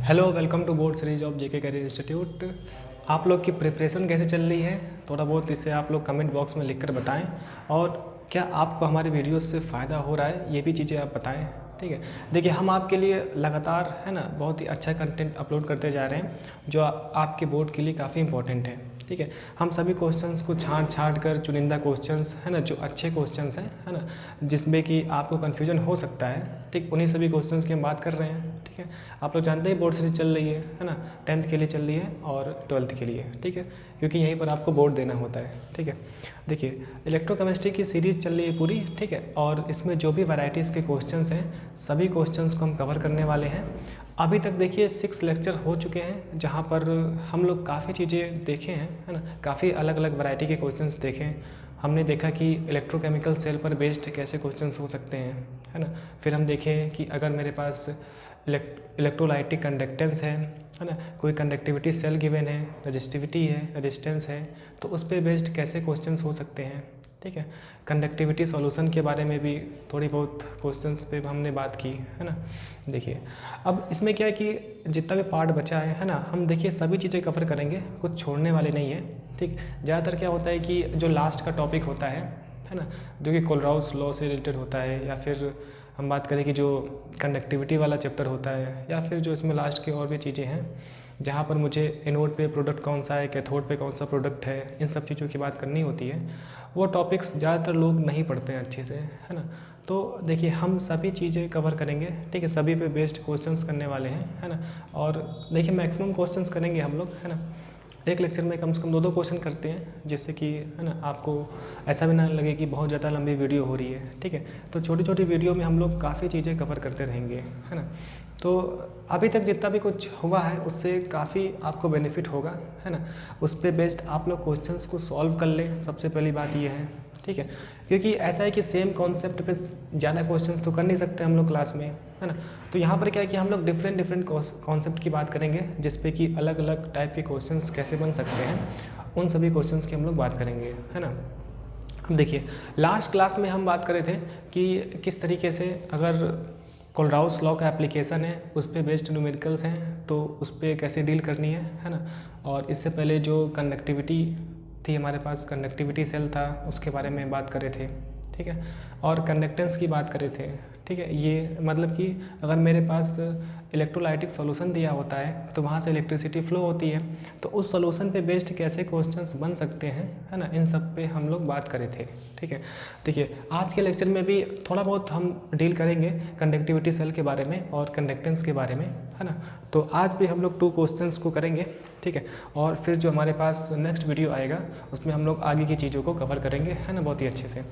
Hello, welcome to board series of JK career institute. आप लोग की प्रिपरेशन कैसे चल रही है? थोड़ा बहुत इसे आप लोग कमेंट बॉक्स में लिखकर बताएं। और क्या आपको हमारे वीडियोस से फ़ायदा हो रहा है, ये भी चीज़ें आप बताएं। ठीक है, देखिए हम आपके लिए लगातार है ना बहुत ही अच्छा कंटेंट अपलोड करते जा रहे हैं जो आपके बोर्ड के लिए काफ़ी इंपॉर्टेंट है। ठीक है, हम सभी क्वेश्चंस को छाँट कर चुनिंदा क्वेश्चंस है ना, जो अच्छे क्वेश्चंस हैं है ना, जिसमें कि आपको कन्फ्यूजन हो सकता है, ठीक, उन्हीं सभी क्वेश्चंस की हम बात कर रहे हैं। ठीक है, आप लोग जानते हैं बोर्ड सीरीज चल रही है ना, 10th के लिए चल रही है और 12th के लिए। ठीक है, क्योंकि यहीं पर आपको बोर्ड देना होता है। ठीक है, देखिए इलेक्ट्रोकेमिस्ट्री की सीरीज़ चल रही है पूरी। ठीक है, और इसमें जो भी वैरायटीज़ के क्वेश्चंस हैं सभी क्वेश्चंस को हम कवर करने वाले हैं। अभी तक देखिए 6 लेक्चर हो चुके हैं जहाँ पर हम लोग काफ़ी चीज़ें देखे हैं है ना, काफ़ी अलग अलग वैरायटी के क्वेश्चंस देखें। हमने देखा कि इलेक्ट्रोकेमिकल सेल पर बेस्ड कैसे क्वेश्चंस हो सकते हैं है ना। फिर हम देखें कि अगर मेरे पास इलेक्ट्रोलाइटिक कंडक्टेंस है ना, कोई कंडक्टिविटी सेल गिवन है, रजिस्टिविटी है, रेजिस्टेंस है, तो उस पर बेस्ड कैसे क्वेश्चंस हो सकते हैं। ठीक है, कंडक्टिविटी सॉल्यूशन के बारे में भी थोड़ी बहुत क्वेश्चंस पे हमने बात की है ना। देखिए अब इसमें क्या है कि जितना भी पार्ट बचा है ना, हम देखिए सभी चीज़ें कवर करेंगे, कुछ छोड़ने वाले नहीं है। ठीक, ज़्यादातर क्या होता है कि जो लास्ट का टॉपिक होता है ना, जो कि कोलराउस लॉ से रिलेटेड होता है, या फिर हम बात करें कि जो कंडक्टिविटी वाला चैप्टर होता है, या फिर जो इसमें लास्ट की और भी चीज़ें हैं जहाँ पर मुझे एनोड पे प्रोडक्ट कौन सा है, कैथोड पे कौन सा प्रोडक्ट है, इन सब चीज़ों की बात करनी होती है। वो टॉपिक्स ज़्यादातर लोग नहीं पढ़ते हैं अच्छे से है ना। तो देखिए हम सभी चीज़ें कवर करेंगे। ठीक है, सभी पे बेस्ड क्वेश्चंस करने वाले हैं है ना। और देखिए मैक्सिमम क्वेश्चंस करेंगे हम लोग है ना। एक लेक्चर में कम से कम 2-2 क्वेश्चन करते हैं, जिससे कि है ना आपको ऐसा भी ना लगे कि बहुत ज़्यादा लंबी वीडियो हो रही है। ठीक है, तो छोटी छोटी वीडियो में हम लोग काफ़ी चीज़ें कवर करते रहेंगे है ना। तो अभी तक जितना भी कुछ हुआ है उससे काफ़ी आपको बेनिफिट होगा है ना। उस पर बेस्ड आप लोग क्वेश्चंस को सॉल्व कर लें, सबसे पहली बात ये है। ठीक है, क्योंकि ऐसा है कि सेम कॉन्सेप्ट पे ज़्यादा क्वेश्चन तो कर नहीं सकते हम लोग क्लास में है ना। तो यहाँ पर क्या है कि हम लोग डिफरेंट कॉन्सेप्ट की बात करेंगे, जिस पे कि अलग अलग टाइप के क्वेश्चंस कैसे बन सकते हैं, उन सभी क्वेश्चंस की हम लोग बात करेंगे है ना। अब देखिए लास्ट क्लास में हम बात कर रहे थे कि किस तरीके से अगर कोलराउस लॉ का एप्लीकेशन है, उस पर बेस्ड न्यूमेरिकल्स हैं, तो उस पर कैसे डील करनी है ना। और इससे पहले जो कंडक्टिविटी थी हमारे पास, कंडक्टिविटी सेल था, उसके बारे में बात कर रहे थे। ठीक है, और कंडक्टेंस की बात कर रहे थे। ठीक है, ये मतलब कि अगर मेरे पास इलेक्ट्रोलाइटिक सॉल्यूशन दिया होता है तो वहाँ से इलेक्ट्रिसिटी फ्लो होती है, तो उस सॉल्यूशन पे बेस्ड कैसे क्वेश्चंस बन सकते हैं है ना, इन सब पे हम लोग बात करे थे। ठीक है, देखिए आज के लेक्चर में भी थोड़ा बहुत हम डील करेंगे कंडक्टिविटी सेल के बारे में और कंडक्टेंस के बारे में है ना। तो आज भी हम लोग 2 क्वेश्चंस को करेंगे। ठीक है, और फिर जो हमारे पास नेक्स्ट वीडियो आएगा उसमें हम लोग आगे की चीज़ों को कवर करेंगे है ना, बहुत ही अच्छे से।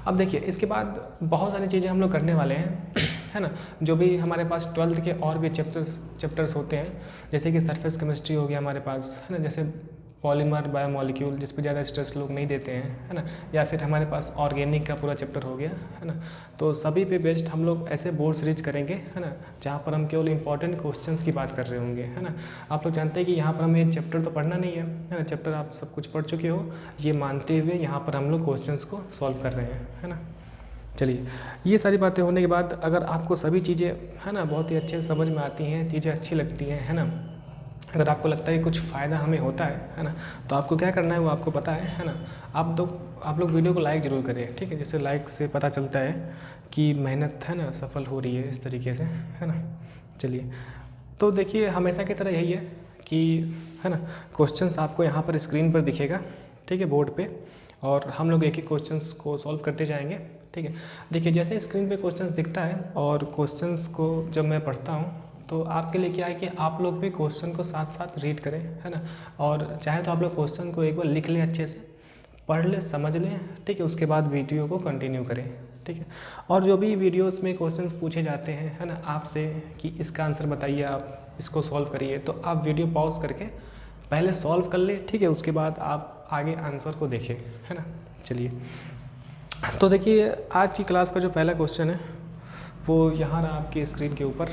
अब देखिए इसके बाद बहुत सारी चीज़ें हम लोग करने वाले हैं है ना, जो भी हमारे पास 12th के और भी चैप्टर्स होते हैं, जैसे कि सरफेस केमिस्ट्री हो गया हमारे पास है ना, जैसे पॉलीमर बायोमोलिक्यूल, जिस पे ज़्यादा स्ट्रेस लोग नहीं देते हैं है ना, या फिर हमारे पास ऑर्गेनिक का पूरा चैप्टर हो गया है ना। तो सभी पे बेस्ड हम लोग ऐसे बोर्ड सीरीज करेंगे है ना, जहाँ पर हम केवल इंपॉर्टेंट क्वेश्चंस की बात कर रहे होंगे है ना। आप लोग जानते हैं कि यहाँ पर हमें चैप्टर तो पढ़ना नहीं है ना, चैप्टर आप सब कुछ पढ़ चुके हो, ये मानते हुए यहाँ पर हम लोग क्वेश्चंस को सॉल्व कर रहे हैं है ना। चलिए ये सारी बातें होने के बाद अगर आपको सभी चीज़ें है ना बहुत ही अच्छे से समझ में आती हैं, चीज़ें अच्छी लगती हैं है ना, अगर आपको लगता है कि कुछ फ़ायदा हमें होता है ना, तो आपको क्या करना है वो आपको पता है ना। आप लोग वीडियो को लाइक ज़रूर करें। ठीक है, जैसे लाइक से पता चलता है कि मेहनत है ना सफल हो रही है, इस तरीके से है ना। चलिए तो देखिए हमेशा की तरह यही है कि है ना, क्वेश्चंस आपको यहाँ पर स्क्रीन पर दिखेगा। ठीक है, बोर्ड पे, और हम लोग एक एक क्वेश्चंस को सॉल्व करते जाएंगे। ठीक है, देखिए जैसे स्क्रीन पे क्वेश्चंस दिखता है और क्वेश्चंस को जब मैं पढ़ता हूँ तो आपके लिए क्या है कि आप लोग भी क्वेश्चन को साथ साथ रीड करें है ना, और चाहे तो आप लोग क्वेश्चन को एक बार लिख लें, अच्छे से पढ़ लें, समझ लें। ठीक है, उसके बाद वीडियो को कंटिन्यू करें। ठीक है, और जो भी वीडियोस में क्वेश्चंस पूछे जाते हैं है ना आपसे कि इसका आंसर बताइए, आप इसको सॉल्व करिए, तो आप वीडियो पॉज करके पहले सॉल्व कर लें। ठीक है, उसके बाद आप आगे आंसर को देखें है ना। चलिए तो देखिए आज की क्लास का जो पहला क्वेश्चन है वो यहाँ रहा आपकी स्क्रीन के ऊपर।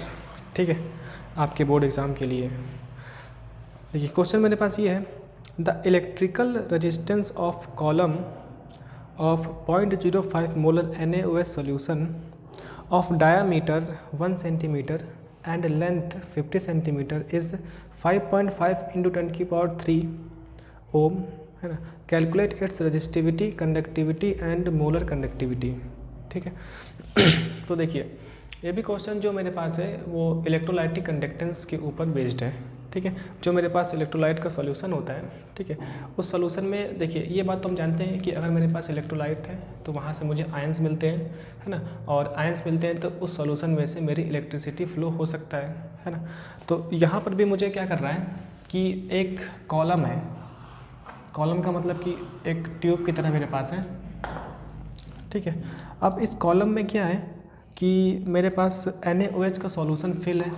ठीक है, आपके बोर्ड एग्ज़ाम के लिए देखिए क्वेश्चन मेरे पास ये है, the electrical resistance of column of 0.05 molar NaOH solution of diameter 1 centimeter and length 50 centimetre is 5.5 into 10⁻³ ओम, है ना। Calculate its resistivity, conductivity and molar conductivity. ठीक है। तो देखिए ये भी क्वेश्चन जो मेरे पास है वो इलेक्ट्रोलाइटिक कंडक्टेंस के ऊपर बेस्ड है। ठीक है, जो मेरे पास इलेक्ट्रोलाइट का सॉल्यूशन होता है, ठीक है, उस सॉल्यूशन में देखिए ये बात तो हम जानते हैं कि अगर मेरे पास इलेक्ट्रोलाइट है तो वहाँ से मुझे आयंस मिलते हैं, है ना, और आयंस मिलते हैं तो उस सॉल्यूशन में से मेरी इलेक्ट्रिसिटी फ्लो हो सकता है ना। तो यहाँ पर भी मुझे क्या कर रहा है कि एक कॉलम है, कॉलम का मतलब कि एक ट्यूब की तरह मेरे पास है। ठीक है, अब इस कॉलम में क्या है कि मेरे पास NaOH का सॉल्यूशन फिल है।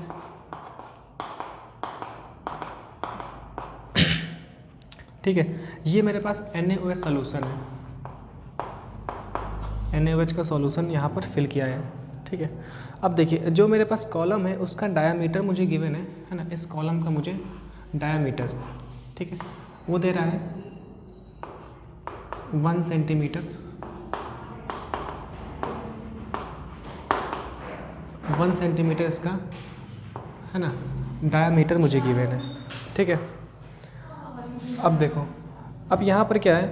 ठीक है, ये मेरे पास NaOH सॉल्यूशन है, NaOH का सॉल्यूशन यहाँ पर फिल किया है। ठीक है, अब देखिए जो मेरे पास कॉलम है उसका डायामीटर मुझे गिवन है ना, इस कॉलम का मुझे डायामीटर, ठीक है, वो दे रहा है 1 सेंटीमीटर, 1 सेंटीमीटर इसका, है ना, डायामीटर मुझे गिवन है। ठीक है, अब देखो, अब यहाँ पर क्या है,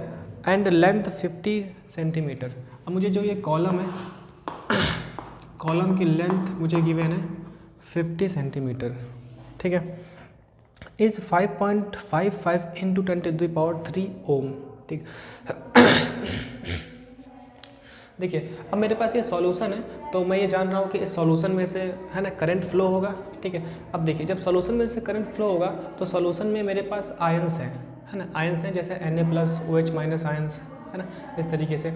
एंड लेंथ 50 सेंटीमीटर। अब मुझे जो ये कॉलम है, कॉलम की लेंथ मुझे गिवन है 50 सेंटीमीटर। ठीक है, इज़ 5.55 इंटू 10⁻³ ओम। ठीक, देखिए अब मेरे पास ये सॉल्यूशन है तो मैं ये जान रहा हूँ कि इस सॉल्यूशन में से, है ना, करंट फ्लो होगा। ठीक है, अब देखिए जब सॉल्यूशन में से करंट फ्लो होगा तो सॉल्यूशन में मेरे पास आयंस हैं, है ना, आयंस हैं जैसे Na+OH- आयंस, है ना, इस तरीके से।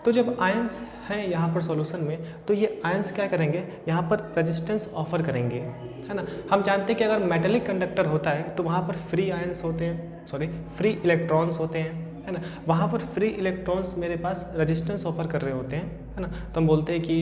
तो जब आयंस हैं यहाँ पर सॉल्यूशन में तो ये आयंस क्या करेंगे, यहाँ पर रेजिस्टेंस ऑफर करेंगे, है ना। हम जानते हैं कि अगर मेटेलिक कंडक्टर होता है तो वहाँ पर फ्री आयंस होते हैं, फ्री इलेक्ट्रॉन्स होते हैं, है ना, वहाँ पर फ्री इलेक्ट्रॉन्स मेरे पास रेजिस्टेंस ऑफर कर रहे होते हैं, है ना। तो हम बोलते हैं कि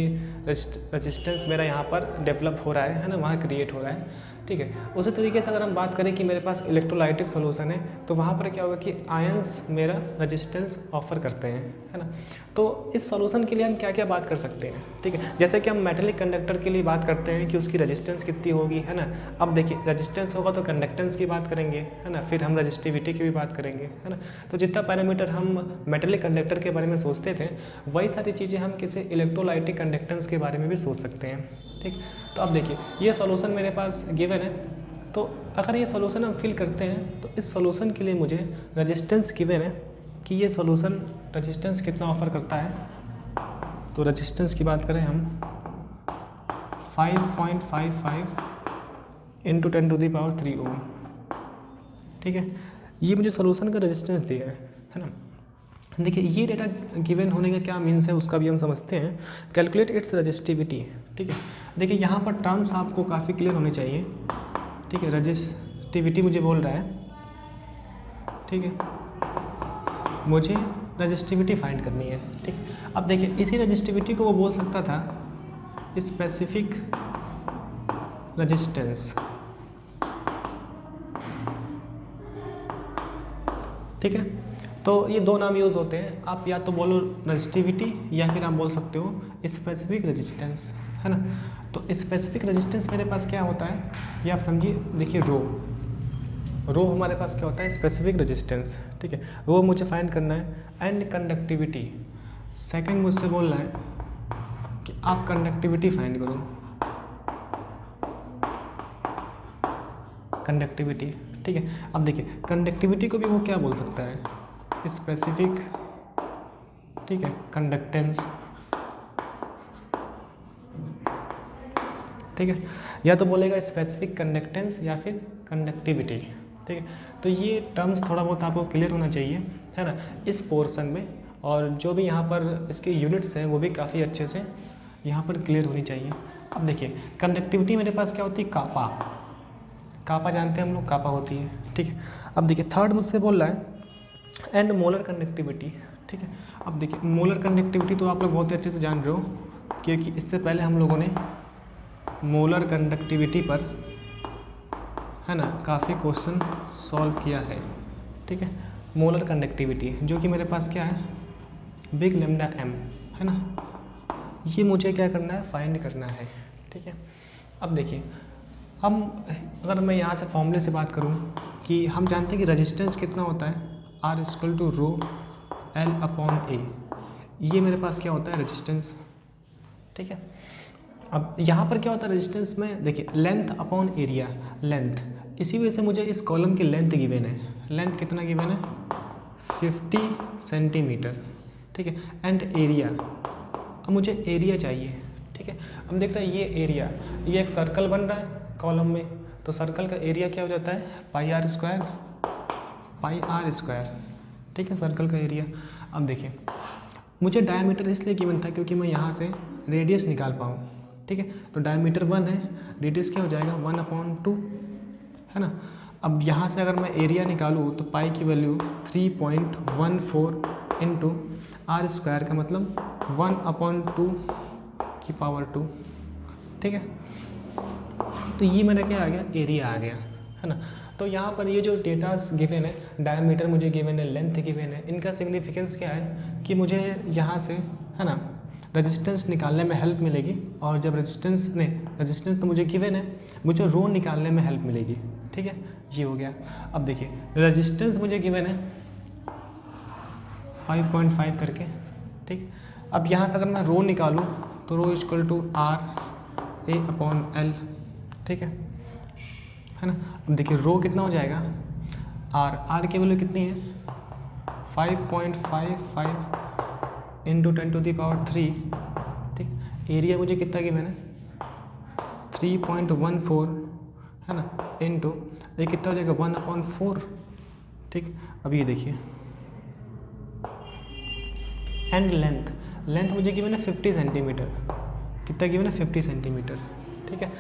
रेजिस्टेंस मेरा यहाँ पर डेवलप हो रहा है ना, वहाँ क्रिएट हो रहा है। ठीक है, उसी तरीके से अगर हम बात करें कि मेरे पास इलेक्ट्रोलाइटिक सॉल्यूशन है तो वहाँ पर क्या होगा कि आयंस मेरा रेजिस्टेंस ऑफर करते हैं, है ना। तो इस सॉल्यूशन के लिए हम क्या क्या बात कर सकते हैं, ठीक है, जैसे कि हम मेटेलिक कंडक्टर के लिए बात करते हैं कि उसकी रेजिस्टेंस कितनी होगी, है ना। अब देखिए रेजिस्टेंस होगा तो कंडक्टेंस की बात करेंगे, है ना, फिर हम रजिस्टिविटी की भी बात करेंगे, है ना। तो जितना पैरामीटर हम मेटेलिक कंडक्टर के बारे में सोचते थे वही सारी चीज़ें हम किसी इलेक्ट्रोलाइटिक कंडक्टेंस के बारे में भी सोच सकते हैं। ठीक, तो अब देखिए ये सॉल्यूशन मेरे पास गिवन है, तो अगर ये सॉल्यूशन हम फिल करते हैं तो इस सॉल्यूशन के लिए मुझे रेजिस्टेंस गिवन है कि ये सॉल्यूशन रेजिस्टेंस कितना ऑफर करता है। तो रेजिस्टेंस की बात करें हम 5.55 इंटू 10⁻³ ओम। ठीक है, ये मुझे सॉल्यूशन का रेजिस्टेंस दिया है ना। देखिए ये डेटा गिवन होने का क्या मीन्स है उसका भी हम समझते हैं। Calculate its resistivity. ठीक है, देखिए यहाँ पर टर्म्स आपको काफ़ी क्लियर होने चाहिए। ठीक है, रजिस्टिविटी मुझे बोल रहा है, ठीक है, मुझे रजिस्टिविटी फाइंड करनी है। ठीक, अब देखिए इसी रजिस्टिविटी को वो बोल सकता था स्पेसिफिक रजिस्टेंस। ठीक है, तो ये दो नाम यूज़ होते हैं, आप या तो बोलो रजिस्टिविटी या फिर आप बोल सकते हो स्पेसिफिक रेजिस्टेंस, है ना। तो स्पेसिफिक रेजिस्टेंस मेरे पास क्या होता है ये आप समझिए। देखिए रो हमारे पास क्या होता है, स्पेसिफिक रेजिस्टेंस। ठीक है, वो मुझे फाइंड करना है। एंड कंडक्टिविटी, सेकंड मुझसे बोल रहा है कि आप कंडक्टिविटी फाइंड करो, कंडक्टिविटी। ठीक है, अब देखिए कंडक्टिविटी को भी वो क्या बोल सकता है, स्पेसिफिक, ठीक है, कंडक्टेंस। ठीक है, या तो बोलेगा स्पेसिफिक कंडक्टेंस या फिर कंडक्टिविटी। ठीक है, तो ये टर्म्स थोड़ा बहुत आपको क्लियर होना चाहिए, है ना, इस पोर्शन में। और जो भी यहाँ पर इसके यूनिट्स हैं वो भी काफ़ी अच्छे से यहाँ पर क्लियर होनी चाहिए। अब देखिए कंडक्टिविटी मेरे पास क्या होती है, कापा जानते हैं हम लोग, कापा होती है। ठीक है, अब देखिए थर्ड मुझसे बोल रहा है एंड मोलर कंडक्टिविटी। ठीक है, अब देखिए मोलर कंडक्टिविटी तो आप लोग बहुत ही अच्छे से जान रहे हो क्योंकि इससे पहले हम लोगों ने मोलर कंडक्टिविटी पर, है ना, काफ़ी क्वेश्चन सॉल्व किया है। ठीक है, मोलर कंडक्टिविटी जो कि मेरे पास क्या है, बिग लैम्डा m, है ना, ये मुझे क्या करना है, फाइंड करना है। ठीक है, अब देखिए हम अगर मैं यहाँ से फॉर्मूले से बात करूँ कि हम जानते हैं कि रेजिस्टेंस कितना होता है, R equal to rho L upon A। ये मेरे पास क्या होता है, रेजिस्टेंस। ठीक है, अब यहाँ पर क्या होता है रेजिस्टेंस में, देखिए लेंथ अपॉन एरिया, लेंथ, इसी वजह से मुझे इस कॉलम की लेंथ गिवन है। लेंथ कितना गिवन है, 50 सेंटीमीटर। ठीक है, एंड एरिया, अब मुझे एरिया चाहिए। ठीक है, हम देख रहे हैं ये एरिया, ये एक सर्कल बन रहा है कॉलम में, तो सर्कल का एरिया क्या हो जाता है, पाई आर स्क्वायर। ठीक है, सर्कल का एरिया। अब देखिए मुझे डायमीटर इसलिए गिवन था क्योंकि मैं यहाँ से रेडियस निकाल पाऊँ। ठीक है, तो डायमीटर 1 है, रेडियस क्या हो जाएगा 1/2, है ना। अब यहाँ से अगर मैं एरिया निकालूँ तो पाई की वैल्यू 3.14 इंटू आर स्क्वायर का मतलब 1/2 की पावर 2। ठीक है, तो ये मेरा क्या आ गया, एरिया आ गया, है ना। तो यहाँ पर ये जो डेटास गिवन है, डायमीटर मुझे गिवन है, लेंथ गिवन है, इनका सिग्निफिकेंस क्या है कि मुझे यहाँ से, है ना, रेजिस्टेंस निकालने में हेल्प मिलेगी। और जब रेजिस्टेंस तो मुझे गिवन है, मुझे रो निकालने में हेल्प मिलेगी। ठीक है, ये हो गया। अब देखिए रेजिस्टेंस मुझे गिवन है 5.5 करके। ठीक, अब यहाँ से अगर मैं रो निकालूँ तो row equal to R A upon L। ठीक है ना। अब देखिए रो कितना हो जाएगा, R की वैल्यू कितनी है, 5.55 इंटू 10⁻3। ठीक, एरिया मुझे कितना गिवन है 3.14, है ना, इंटू ये कितना हो जाएगा 1/4। ठीक, अब ये देखिए एंड लेंथ मुझे गिवन है 50 सेंटीमीटर। कितना गिवन है, 50 सेंटीमीटर। ठीक है,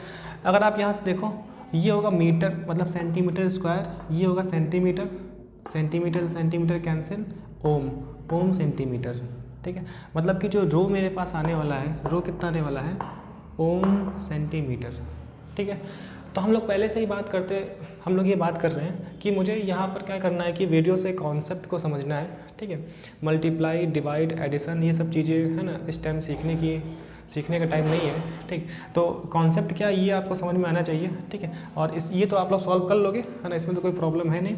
अगर आप यहाँ से देखो ये होगा मीटर मतलब सेंटीमीटर स्क्वायर, ये होगा सेंटीमीटर कैंसिल, ओम सेंटीमीटर। ठीक है, मतलब कि जो रो मेरे पास आने वाला है, रो कितना आने वाला है, ओम सेंटीमीटर। ठीक है, तो हम लोग पहले से ही हम लोग ये बात कर रहे हैं कि मुझे यहाँ पर क्या करना है कि वीडियो से कॉन्सेप्ट को समझना है। ठीक है, मल्टीप्लाई, डिवाइड, एडिशन, ये सब चीज़ें, है ना, इस टाइम सीखने का टाइम नहीं है। ठीक, तो कॉन्सेप्ट क्या ये आपको समझ में आना चाहिए। ठीक है, और ये तो आप लोग सॉल्व कर लोगे, है ना, इसमें तो कोई प्रॉब्लम है नहीं।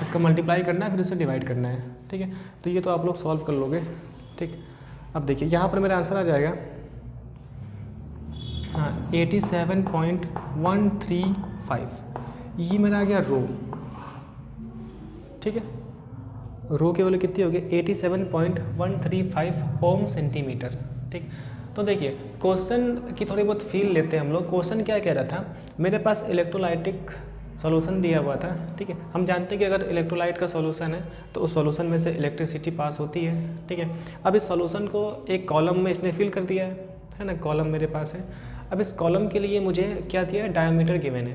इसका मल्टीप्लाई करना है फिर उसे डिवाइड करना है। ठीक है, तो ये तो आप लोग सॉल्व कर लोगे। ठीक, अब देखिए यहाँ पर मेरा आंसर आ जाएगा 87.135। ये मेरा आ गया रो। ठीक है, रो की वैल्यू कितनी होगी 87.135 ओम सेंटीमीटर। ठीक, तो देखिए क्वेश्चन की थोड़ी बहुत फील लेते हैं हम लोग। क्वेश्चन क्या कह रहा था, मेरे पास इलेक्ट्रोलाइटिक सॉल्यूशन दिया हुआ था। ठीक है, हम जानते हैं कि अगर इलेक्ट्रोलाइट का सॉल्यूशन है तो उस सॉल्यूशन में से इलेक्ट्रिसिटी पास होती है। ठीक है, अब इस सॉल्यूशन को एक कॉलम में इसने फिल कर दिया है ना, कॉलम मेरे पास है। अब इस कॉलम के लिए मुझे क्या दिया है, डायमीटर गिवन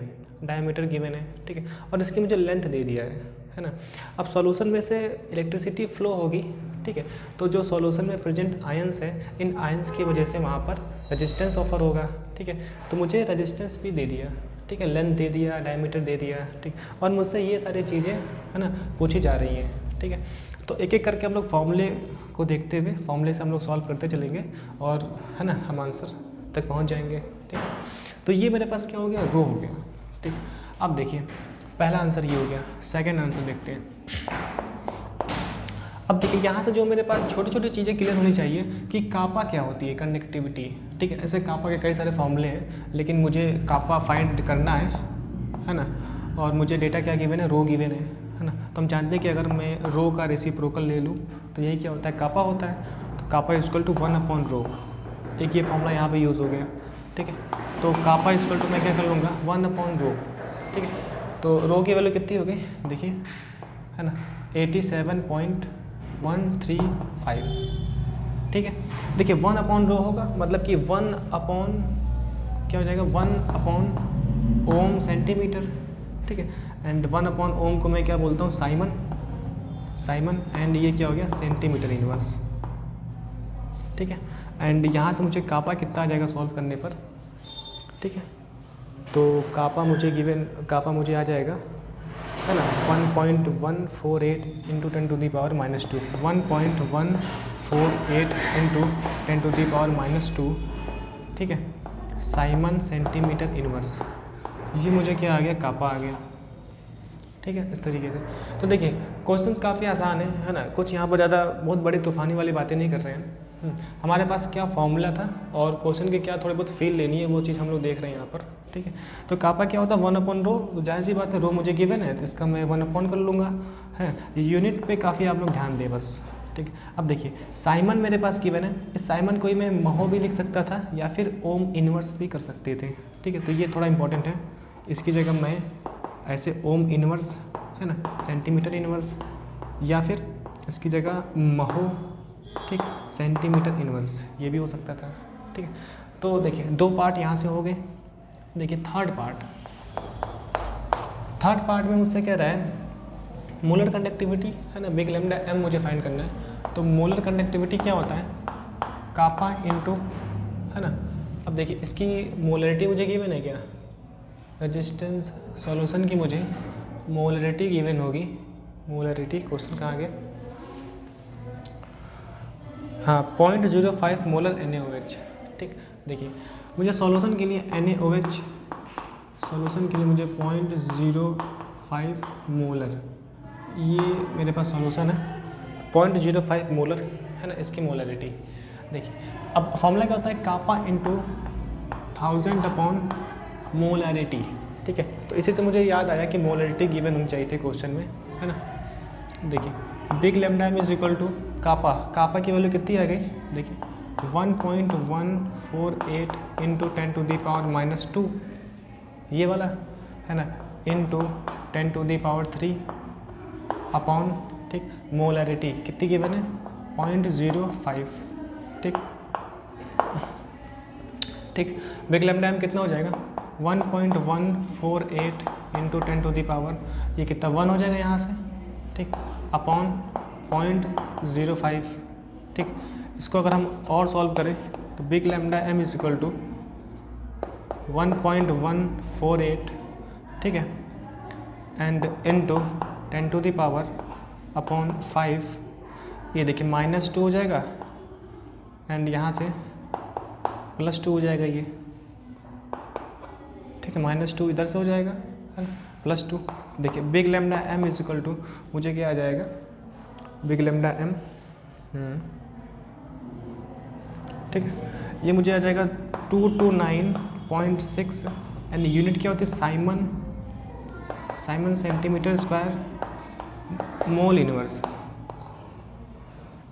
है। ठीक है, और इसकी मुझे लेंथ दे दिया है ना। अब सॉल्यूशन में से इलेक्ट्रिसिटी फ्लो होगी। ठीक है, तो जो सॉल्यूशन में प्रेजेंट आयंस है, इन आयंस की वजह से वहाँ पर रेजिस्टेंस ऑफर होगा। ठीक है, तो मुझे रेजिस्टेंस भी दे दिया। ठीक है, लेंथ दे दिया, डायमीटर दे दिया। ठीक, और मुझसे ये सारी चीज़ें, है ना, पूछी जा रही हैं। ठीक है, तो एक एक करके हम लोग फॉर्मूले को देखते हुए फॉर्मूले से हम लोग सॉल्व करते चलेंगे और, है ना, हम आंसर तक पहुँच जाएंगे। ठीक है, तो ये मेरे पास क्या हो गया, रो हो गया। ठीक, अब देखिए पहला आंसर ये हो गया। सेकंड आंसर देखते हैं। अब देखिए यहाँ से जो मेरे पास छोटी छोटी चीज़ें क्लियर होनी चाहिए कि कापा क्या होती है, कंडक्टिविटी। ठीक है, ऐसे कापा के कई सारे फॉर्मूले हैं, लेकिन मुझे कापा फाइंड करना है ना। और मुझे डेटा क्या गिवन है, रो गिवन है ना। तो हम जानते हैं कि अगर मैं रो का रेसिप्रोकल ले लूँ तो यही क्या होता है, कापा होता है। तो कापा इक्वल टू 1/रो। एक ये फॉर्मूला यहाँ पर यूज़ हो गया। ठीक है, तो कापा इक्वल टू मैं क्या कर लूँगा 1/रो। ठीक है, तो रो की वैल्यू कितनी हो गई देखिए, है ना, 87.135। ठीक है, देखिए 1/रो होगा मतलब कि 1 अपॉन क्या हो जाएगा, 1 ओम सेंटीमीटर। ठीक है, एंड 1 ओम को मैं क्या बोलता हूँ, साइमन, एंड ये क्या हो गया, सेंटीमीटर इनवर्स। ठीक है, एंड यहाँ से मुझे कापा कितना आ जाएगा सॉल्व करने पर। ठीक है, तो कापा मुझे आ जाएगा, है ना, 1.148 इंटू 10⁻², 1.148 इंटू 10⁻²। ठीक है, साइमन सेंटीमीटर इनवर्स। ये मुझे क्या आ गया, कापा आ गया। ठीक है, इस तरीके से। तो देखिए क्वेश्चंस काफ़ी आसान है ना, कुछ यहाँ पर ज़्यादा बहुत बड़ी तूफानी वाली बातें नहीं कर रहे हैं। हमारे पास क्या फॉर्मूला था और क्वेश्चन के क्या थोड़ी बहुत फील लेनी है वो चीज़ हम लोग देख रहे हैं यहाँ पर। ठीक है, तो कापा क्या होता है, 1/रो। तो जाहिर सी बात है रो मुझे गिवन है तो इसका मैं 1 कर लूँगा है। यूनिट पे काफ़ी आप लोग ध्यान दें बस। ठीक है, अब देखिए साइमन मेरे पास गिवन है, इस साइमन को ही मैं महो भी लिख सकता था या फिर ओम इनवर्स भी कर सकते थे। ठीक है, तो ये थोड़ा इंपॉर्टेंट है, इसकी जगह मैं ऐसे ओम इनवर्स है ना, सेंटीमीटर इनवर्स, या फिर इसकी जगह महो, ठीक, सेंटीमीटर इनवर्स, ये भी हो सकता था। ठीक है, तो देखिए 2 पार्ट यहाँ से हो गए। देखिए थर्ड पार्ट में मुझसे कह रहा है मोलर कंडक्टिविटी है ना, बिग लैम्डा एम मुझे फाइंड करना है। तो मोलर कंडक्टिविटी क्या होता है, कापा इनटू है ना। अब देखिए इसकी मोलरिटी मुझे गिवन है क्या, रेजिस्टेंस सॉल्यूशन की मुझे मोलरिटी गिवन होगी। मोलरिटी क्वेश्चन कहाँ गया, हाँ 0.05 मोलर NaOH। ठीक, देखिए मुझे सॉल्यूशन के लिए NaOH, सॉल्यूशन के लिए मुझे 0.05 मोलर, ये मेरे पास सॉल्यूशन है 0.05 मोलर है ना, इसकी मोलरिटी। देखिए अब फॉर्मूला क्या होता है, कापा इंटू 1000 अपॉन मोलरिटी। ठीक है, तो इसी से मुझे याद आया कि मोलरिटी गिवन होनी चाहिए थी क्वेश्चन में है ना। देखिए big lambda M is equal to kappa की वैल्यू कितनी आ गई, देखिए 1.148 इंटू 10⁻⁻², ये वाला है ना, इंटू 10⁻³ अपॉन, ठीक, मोलरिटी कितनी गिवन है 0.05। ठीक, बिग लैम्डा एम कितना हो जाएगा 1.148 इंटू 10⁻, ये कितना 1 हो जाएगा यहाँ से, ठीक, अपॉन 0.05। ठीक, इसको अगर हम और सॉल्व करें तो big lambda M is equal to 1.148, ठीक है, एंड इंटू 10⁻अपॉन 5, ये देखिए -2 हो जाएगा एंड यहाँ से +2 हो जाएगा ये। ठीक है, -2 इधर से हो जाएगा है ना, +2। देखिए big lambda M is equal to मुझे क्या आ जाएगा, बिग लैम्डा एम, ठीक है, ये मुझे आ जाएगा 229.6 एंड यूनिट क्या होती है Simon centimetre square mole inverse.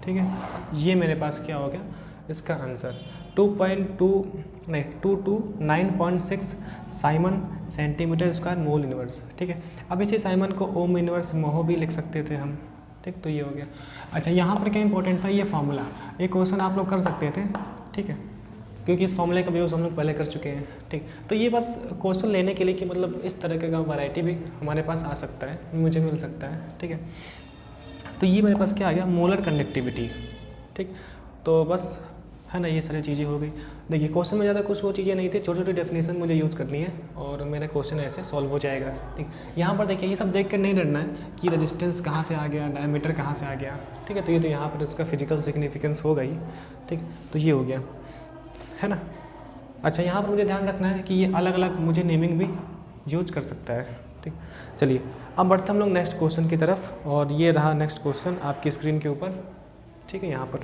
ठीक है, ये मेरे पास क्या हो गया इसका answer 229.6 Simon centimetre square mole inverse. ठीक है, अब इसी साइमन को ओम इनवर्स महो भी लिख सकते थे हम। ठीक, तो ये हो गया। अच्छा, यहाँ पर क्या इंपॉर्टेंट था, ये फार्मूला, एक क्वेश्चन आप लोग कर सकते थे। ठीक है, क्योंकि इस फॉर्मूले का भी यूज़ हम लोग पहले कर चुके हैं। ठीक, तो ये बस क्वेश्चन लेने के लिए कि मतलब इस तरह का वैरायटी भी हमारे पास आ सकता है, मुझे मिल सकता है। ठीक है, तो ये मेरे पास क्या आ गया, मोलर कंडक्टिविटी। ठीक, तो बस है ना, ये सारी चीज़ें हो गई। देखिए क्वेश्चन में ज़्यादा कुछ वो चीज़ें नहीं थी, छोटी छोटी डेफिनेशन मुझे यूज़ करनी है और मेरा क्वेश्चन ऐसे सॉल्व हो जाएगा। ठीक, यहाँ पर देखिए ये सब देख कर नहीं डरना है कि रेजिस्टेंस कहाँ से आ गया, डायमीटर कहाँ से आ गया। ठीक है, तो ये तो यहाँ पर इसका फिजिकल सिग्निफिकेंस होगा ही। ठीक, तो ये हो गया है ना। अच्छा, यहाँ पर मुझे ध्यान रखना है कि ये अलग अलग मुझे नेमिंग भी यूज कर सकता है। ठीक, चलिए अब बढ़ते हम लोग नेक्स्ट क्वेश्चन की तरफ, और ये रहा नेक्स्ट क्वेश्चन आपकी स्क्रीन के ऊपर। ठीक है, यहाँ पर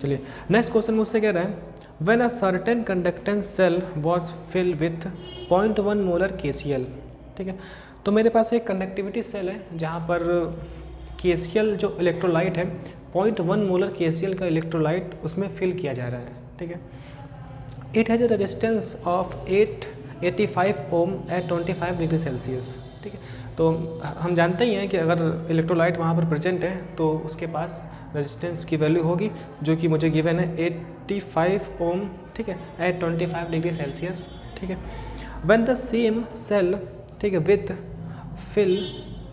चलिए नेक्स्ट क्वेश्चन मुझसे कह रहा है, when a certain conductance cell was fill with 0.1 molar KCl। ठीक है, तो मेरे पास एक कंडक्टिविटी सेल है जहाँ पर KCl जो इलेक्ट्रोलाइट है 0.1 मोलर KCl का इलेक्ट्रोलाइट उसमें फिल किया जा रहा है। ठीक है, it has a resistance of 885 ohm at 25 degree Celsius. ठीक है, तो हम जानते ही हैं कि अगर इलेक्ट्रोलाइट वहाँ पर प्रेजेंट है तो उसके पास रेजिस्टेंस की वैल्यू होगी जो कि मुझे गिवन है 85 ओम। ठीक है, एट 25 डिग्री सेल्सियस। ठीक है, व्हेन द सेम सेल, ठीक है, विथ फिल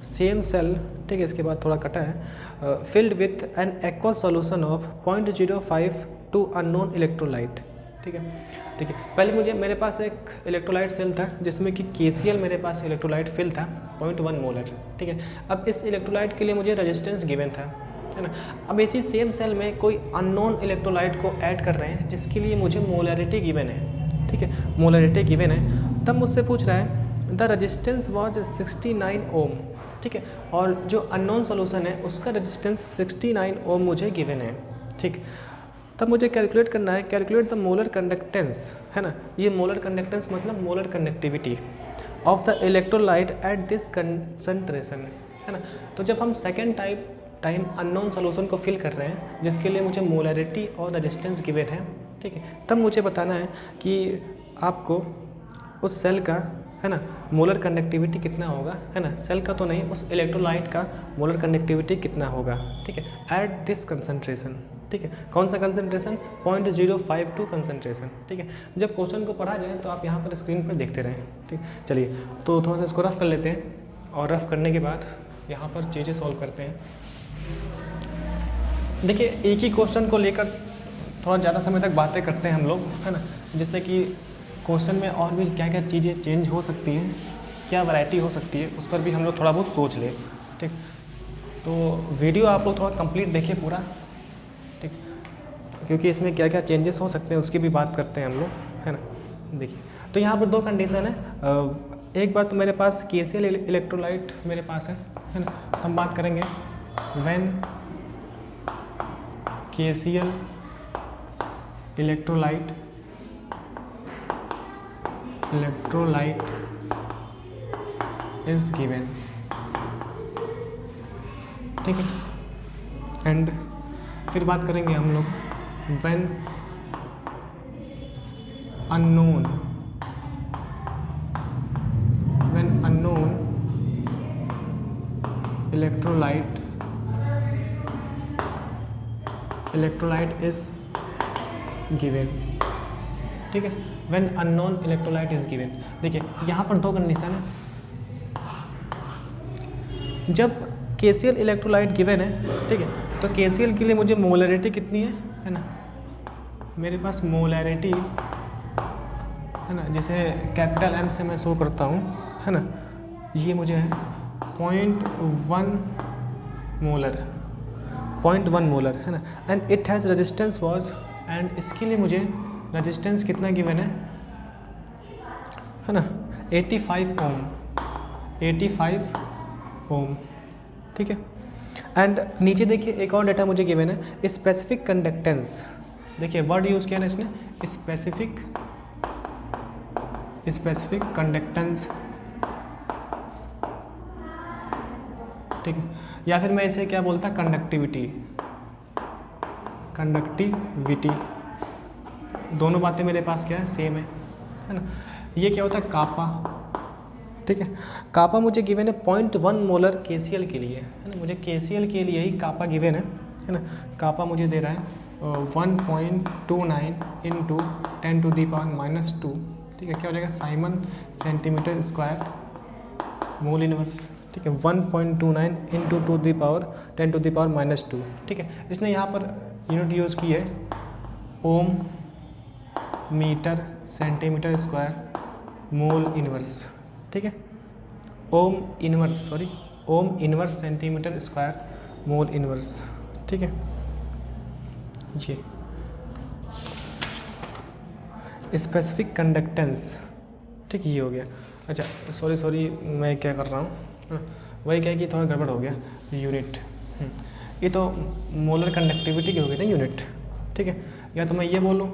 सेम सेल, ठीक है, इसके बाद थोड़ा कटा है, filled with an aqua solution of 0.05 to unknown electrolyte. ठीक है, देखिए पहले मेरे पास एक इलेक्ट्रोलाइट सेल था जिसमें कि KCl मेरे पास इलेक्ट्रोलाइट फिल था 0.1 मोलर। ठीक है, अब इस इलेक्ट्रोलाइट के लिए मुझे रेजिस्टेंस गिवन था, है ना। अब इसी सेम सेल में कोई अननोन इलेक्ट्रोलाइट को ऐड कर रहे हैं जिसके लिए मुझे मोलरिटी गिवन है। ठीक है, मोलरिटी गिवन है, तब मुझसे पूछ रहा है द रेजिस्टेंस वाज 69 ओम, ठीक है, और जो अननोन सॉल्यूशन है उसका रेजिस्टेंस 69 ओम मुझे गिवन है, ठीक। तब मुझे कैलकुलेट करना है, कैलकुलेट द मोलर कंडक्टेंस, है ना, ये मोलर कंडक्टेंस मतलब molar conductivity of the electrolyte at this concentration, है ना। तो जब हम सेकेंड टाइम अननोन सॉल्यूशन को फिल कर रहे हैं जिसके लिए मुझे मोलरिटी और रेजिस्टेंस गिवन है, ठीक है, तब मुझे बताना है कि आपको उस सेल का, है ना, मोलर कंडक्टिविटी कितना होगा, है ना, सेल का तो नहीं, उस इलेक्ट्रोलाइट का मोलर कंडक्टिविटी कितना होगा, ठीक है, एट दिस कंसंट्रेशन, ठीक है। कौन सा कंसंट्रेशन? 0.052 कंसंट्रेशन, ठीक है। जब क्वेश्चन को पढ़ा जाए तो आप यहाँ पर स्क्रीन पर देखते रहें, ठीक। चलिए तो थोड़ा सा इसको रफ कर लेते हैं और रफ करने के बाद यहाँ पर चीज़ें सॉल्व करते हैं। देखिए एक ही क्वेश्चन को लेकर थोड़ा ज़्यादा समय तक बातें करते हैं हम लोग, है ना, जिससे कि क्वेश्चन में और भी क्या क्या चीज़ें चेंज हो सकती हैं, क्या वैरायटी हो सकती है, उस पर भी हम लोग थोड़ा बहुत सोच लें, ठीक। तो वीडियो आप लोग थोड़ा कंप्लीट देखिए पूरा, ठीक, क्योंकि इसमें क्या क्या चेंजेस हो सकते हैं उसकी भी बात करते हैं हम लोग, है ना। देखिए तो यहाँ पर दो कंडीशन है, एक बार तो मेरे पास KCl इलेक्ट्रोलाइट मेरे पास है ना, तो हम बात करेंगे when KCl electrolyte is given, ठीक है। एंड फिर बात करेंगे हम लोग when unknown electrolyte is given, ठीक है, when unknown electrolyte is given. देखिए यहाँ पर दो कंडीशन है, जब KCl इलेक्ट्रोलाइट गिवन है, ठीक है, तो KCl के लिए मुझे मोलरिटी कितनी है ना, मेरे पास मोलरिटी, है ना, जिसे कैपिटल M से मैं शो करता हूँ, है ना, ये मुझे है 0.1 मोलर, है ना, and it has resistance was, and इसके लिए मुझे रेजिस्टेंस कितना गिवन है ना, 85 ओम, ठीक है। एंड नीचे देखिए एक और डेटा मुझे गिवन है, स्पेसिफिक कंडक्टेंस, देखिए वर्ड यूज़ किया ना इसने, स्पेसिफिक कंडक्टेंस, ठीक है, या फिर मैं इसे क्या बोलता, कंडक्टिविटी, दोनों बातें मेरे पास क्या है, सेम है ना। ये क्या होता है, कापा, ठीक है, कापा मुझे गिवन है 0.1 मोलर KCl के लिए, है ना, मुझे KCl के लिए ही कापा गिवन है ना, कापा मुझे दे रहा है 1.29 इंटू 10⁻², ठीक है, क्या हो जाएगा, Simon centimetre square mole inverse, ठीक है, 1.29 इंटू 10⁻², ठीक है। इसने यहाँ पर यूनिट यूज़ की है ohm metre centimetre square mole inverse, ठीक है, ohm inverse centimetre square mole inverse, ठीक है। ये स्पेसिफिक कंडक्टेंस, ठीक, ये हो गया। अच्छा सॉरी मैं क्या कर रहा हूँ, वही क्या है कि थोड़ा गड़बड़ हो गया, यूनिट, ये तो मोलर कंडक्टिविटी की हो गई ना यूनिट, ठीक है, या तो मैं ये बोलूँ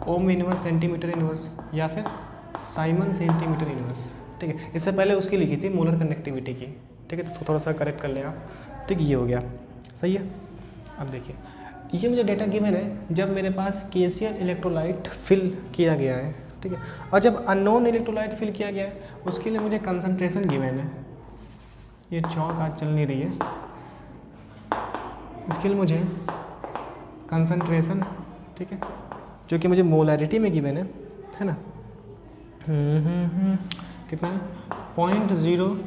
ओम इनवर्स सेंटीमीटर इनवर्स या फिर साइमन सेंटीमीटर इनवर्स, ठीक है। इससे पहले उसकी लिखी थी मोलर कंडक्टिविटी की, ठीक है, तो थोड़ा सा करेक्ट कर लें आप, ठीक, ये हो गया, सही है। अब देखिए ये मुझे डेटा गिवन है जब मेरे पास KCl इलेक्ट्रोलाइट फिल किया गया है, ठीक है, और जब अननोन इलेक्ट्रोलाइट फिल किया गया है उसके लिए मुझे कंसंट्रेशन गिवन है, ये चौक आज चल नहीं रही है, इसके लिए मुझे कंसंट्रेशन, ठीक है, जो कि मुझे मोलरिटी में गिवन है ना, कितना है 0.0,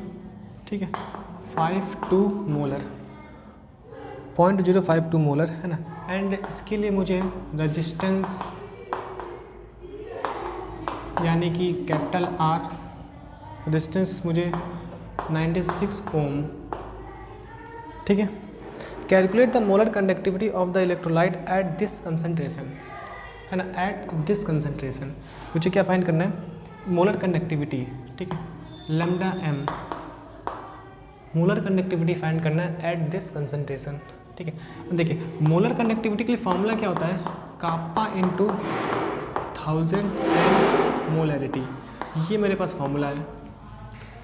ठीक है, 52 मोलर, 0.052 मोलर, है ना, एंड इसके लिए मुझे रेजिस्टेंस यानी कि कैपिटल R रेजिस्टेंस मुझे 96 ओम, ठीक है। Calculate the molar conductivity of the electrolyte at this concentration, है ना, एट दिस कंसंट्रेशन, मुझे क्या फाइंड करना है, मोलर कंडक्टिविटी, ठीक है, lambda M, molar conductivity find करना है एट दिस कंसंट्रेशन, ठीक है। देखिए मोलर कंडक्टिविटी के लिए फॉर्मूला क्या होता है, कापा इंटू 1000 एंड मोलरिटी, ये मेरे पास फॉर्मूला है,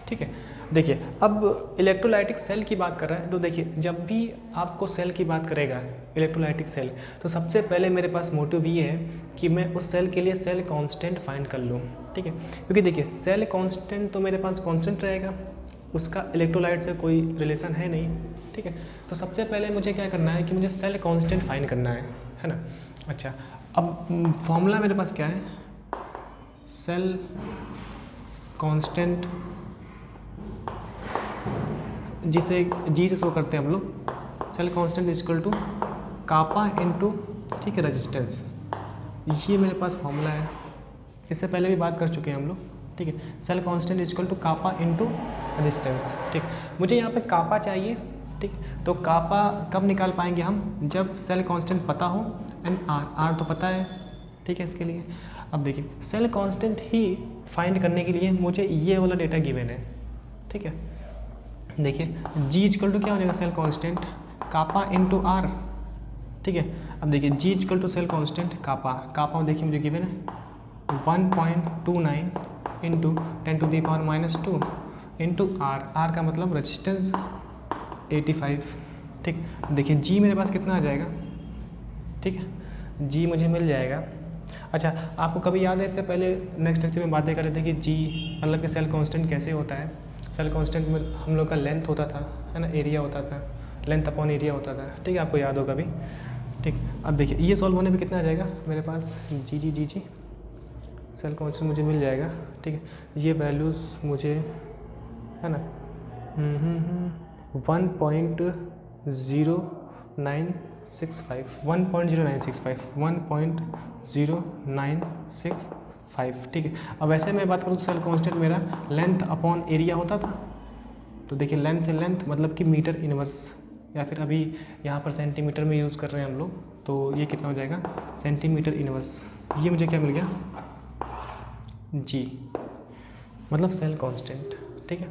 ठीक है। देखिए अब इलेक्ट्रोलाइटिक सेल की बात कर रहा है, तो देखिए जब भी आपको सेल की बात करेगा इलेक्ट्रोलाइटिक सेल, तो सबसे पहले मेरे पास मोटिव ये है कि मैं उस सेल के लिए सेल कांस्टेंट फाइंड कर लूँ, ठीक है। क्योंकि देखिए सेल कांस्टेंट तो मेरे पास कांस्टेंट रहेगा, उसका इलेक्ट्रोलाइट से कोई रिलेशन है नहीं, ठीक है। तो सबसे पहले मुझे क्या करना है कि मुझे सेल कांस्टेंट फाइंड करना है ना। अच्छा अब फॉर्मूला मेरे पास क्या है, सेल कांस्टेंट, जिसे जी से शो करते हैं हम लोग, cell constant is equal to kappa into, ठीक है, रेजिस्टेंस, ये मेरे पास फॉर्मूला है, इससे पहले भी बात कर चुके हैं हम लोग, ठीक है। Cell constant is equal to kappa into resistance, ठीक। मुझे यहाँ पे कापा चाहिए, ठीक, तो कापा कब निकाल पाएंगे हम, जब सेल कांस्टेंट पता हो एंड आर तो पता है, ठीक है। इसके लिए अब देखिए सेल कांस्टेंट ही फाइंड करने के लिए मुझे ये वाला डेटा गिवन है, ठीक है। देखिए जी इक्वल टू क्या हो जाएगा, cell constant kappa into R, ठीक है। अब देखिए G equal to cell constant kappa देखिए मुझे गिवन है 1.29 इंटू 10⁻⁻² इंटू आर का मतलब रेजिस्टेंस 85, ठीक। देखिए जी मेरे पास कितना आ जाएगा, ठीक है, जी मुझे मिल जाएगा। अच्छा आपको कभी याद है, इससे पहले नेक्स्ट लेक्चर में बातें कर रहे थे कि जी मतलब कि सेल कांस्टेंट कैसे होता है। सेल कांस्टेंट में हम लोग का लेंथ होता था, है ना, एरिया होता था, लेंथ अपॉन एरिया होता था, ठीक है, आपको याद होगा भी, ठीक। अब देखिए ये सॉल्व होने पे कितना आ जाएगा मेरे पास, जी सेल कांस्टेंट मुझे मिल जाएगा, ठीक है। ये वैल्यूज़ मुझे, है ना, 1.0965, ठीक है। अब वैसे मैं बात करूँ तो सेल कांस्टेंट मेरा लेंथ अपॉन एरिया होता था, तो देखिए लेंथ से लेंथ मतलब कि मीटर इनवर्स, या फिर अभी यहाँ पर सेंटीमीटर में यूज़ कर रहे हैं हम लोग, तो ये कितना हो जाएगा, सेंटीमीटर इनवर्स, ये मुझे क्या मिल गया, जी मतलब सेल कांस्टेंट, ठीक है।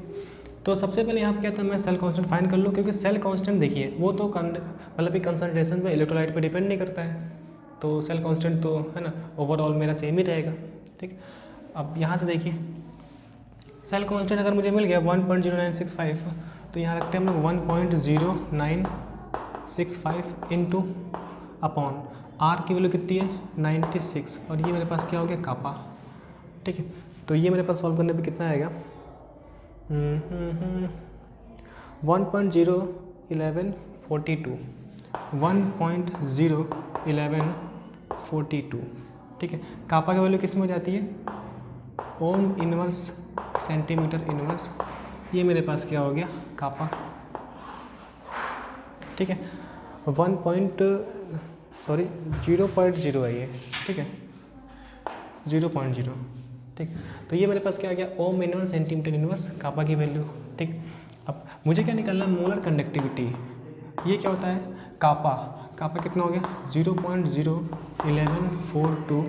तो सबसे पहले यहाँ पर क्या था, मैं सेल कांस्टेंट फाइंड कर लूँ, क्योंकि सेल कांस्टेंट देखिए वो तो मतलब कि कंसंट्रेशन पे इलेक्ट्रोलाइट पे डिपेंड नहीं करता है, तो सेल कांस्टेंट तो है ना ओवरऑल मेरा सेम ही रहेगा, ठीक। अब यहाँ से देखिए सेल कांस्टेंट अगर मुझे मिल गया 1.0965, तो यहाँ रखते हैं हम लोग 1.0965 इंटू अपॉन आर की वैल्यू कितनी है 96, और ये मेरे पास क्या हो गया कापा, ठीक है। तो ये मेरे पास सॉल्व करने पे कितना आएगा, 1.01142, 1.01142, ठीक है। कापा की वैल्यू किस में हो जाती है, ओम इनवर्स सेंटीमीटर इनवर्स, ये मेरे पास क्या हो गया कापा, ठीक है। 0.0 है ये, ठीक है, 0.0, ठीक। तो ये मेरे पास क्या आ गया, ओम इनवर्स सेंटीमीटर इनवर्स कापा की वैल्यू, ठीक। अब मुझे क्या निकालना है, मोलर कंडक्टिविटी, ये क्या होता है, कापा कितना हो गया 0.01142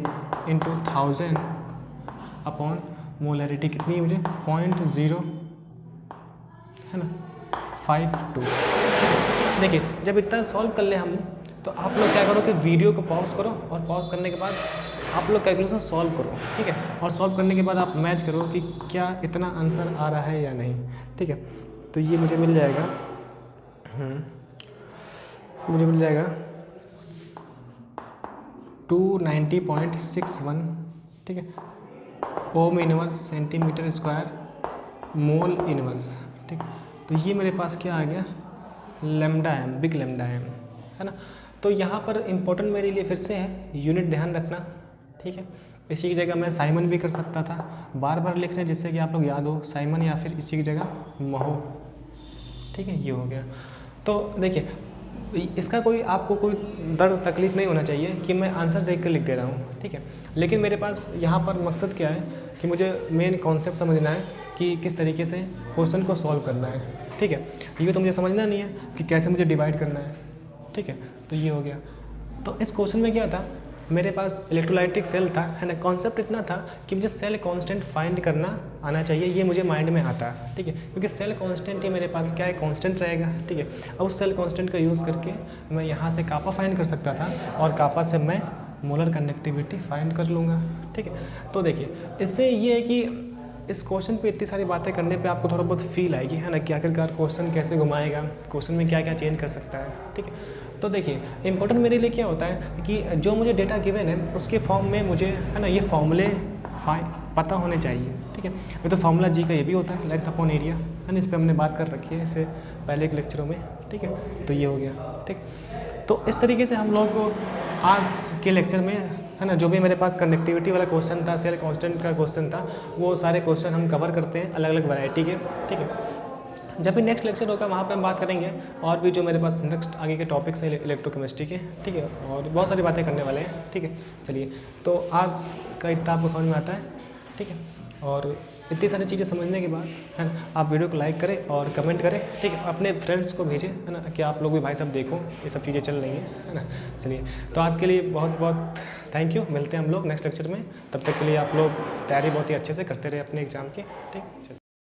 इंटू 1000 अपॉन मोलरिटी कितनी है मुझे 0.0 है ना 52। देखिए जब इतना सॉल्व कर ले हम, तो आप लोग क्या करो कि वीडियो को पॉज करो, और पॉज करने के बाद आप लोग कैलकुलेशन सॉल्व करो, ठीक है। और सॉल्व करने के बाद आप मैच करो कि क्या इतना आंसर आ रहा है या नहीं, ठीक है। तो ये मुझे मिल जाएगा, मुझे मिल जाएगा 290.61, ठीक है, ohm inverse centimetre square mole inverse, ठीक। तो ये मेरे पास क्या आ गया, lambda M, big lambda M, है ना। तो यहाँ पर इम्पोर्टेंट मेरे लिए फिर से है यूनिट ध्यान रखना, ठीक है। इसी की जगह मैं साइमन भी कर सकता था, बार बार लिख रहे हैं जिससे कि आप लोग याद हो, साइमन या फिर इसी की जगह महो, ठीक है, ये हो गया। तो देखिए इसका कोई आपको कोई दर्द तकलीफ़ नहीं होना चाहिए कि मैं आंसर देख कर लिख दे रहा हूँ, ठीक है। लेकिन मेरे पास यहाँ पर मकसद क्या है कि मुझे मेन कॉन्सेप्ट समझना है कि किस तरीके से क्वेश्चन को सॉल्व करना है, ठीक है। ये तो मुझे समझना नहीं है कि कैसे मुझे डिवाइड करना है, ठीक है। तो ये हो गया। तो इस क्वेश्चन में क्या था मेरे पास इलेक्ट्रोलाइटिक सेल था, है ना। कॉन्सेप्ट इतना था कि मुझे सेल कांस्टेंट फाइंड करना आना चाहिए, ये मुझे माइंड में आता है, ठीक है, क्योंकि सेल कांस्टेंट ही मेरे पास क्या है, कांस्टेंट रहेगा, ठीक है। अब उस सेल कांस्टेंट का यूज़ करके मैं यहाँ से कापा फाइंड कर सकता था और कापा से मैं मोलर कंडक्टिविटी फाइंड कर लूँगा, ठीक है। तो देखिए इससे ये है कि इस क्वेश्चन पे इतनी सारी बातें करने पे आपको थोड़ा बहुत फील आएगी, है ना, कि आखिरकार क्वेश्चन कैसे घुमाएगा, क्वेश्चन में क्या क्या चेंज कर सकता है, ठीक है। तो देखिए इंपॉर्टेंट मेरे लिए क्या होता है कि जो मुझे डेटा गिवन है उसके फॉर्म में मुझे, है ना, ये फॉर्मूले पता होने चाहिए, ठीक है। ये तो फार्मूला जी का ये भी होता है, लेंथ अपॉन एरिया, है ना, इस पर हमने बात कर रखी है इससे पहले के लेक्चरों में, ठीक है। तो ये हो गया, ठीक। तो इस तरीके से हम लोग आज के लेक्चर में, है ना, जो भी मेरे पास कंडक्टिविटी वाला क्वेश्चन था, सेल कांस्टेंट का क्वेश्चन था, वो सारे क्वेश्चन हम कवर करते हैं अलग अलग वैरायटी के, ठीक है। जब भी नेक्स्ट लेक्चर होगा वहाँ पे हम बात करेंगे और भी जो मेरे पास नेक्स्ट आगे के टॉपिक्स हैं इलेक्ट्रोकेमिस्ट्री के, ठीक है, और बहुत सारी बातें करने वाले हैं, ठीक है। चलिए, तो आज का इतना आपको समझ में आता है, ठीक है, और इतनी सारी चीज़ें समझने के बाद, है ना, आप वीडियो को लाइक करें और कमेंट करें, ठीक है, अपने फ्रेंड्स को भेजें, है ना, कि आप लोग भी भाई साहब देखो ये सब चीज़ें चल रही हैं, है ना। चलिए, तो आज के लिए बहुत बहुत थैंक यू, मिलते हैं हम लोग नेक्स्ट लेक्चर में। तब तक के लिए आप लोग तैयारी बहुत ही अच्छे से करते रहे अपने एग्ज़ाम की, ठीक। चलिए।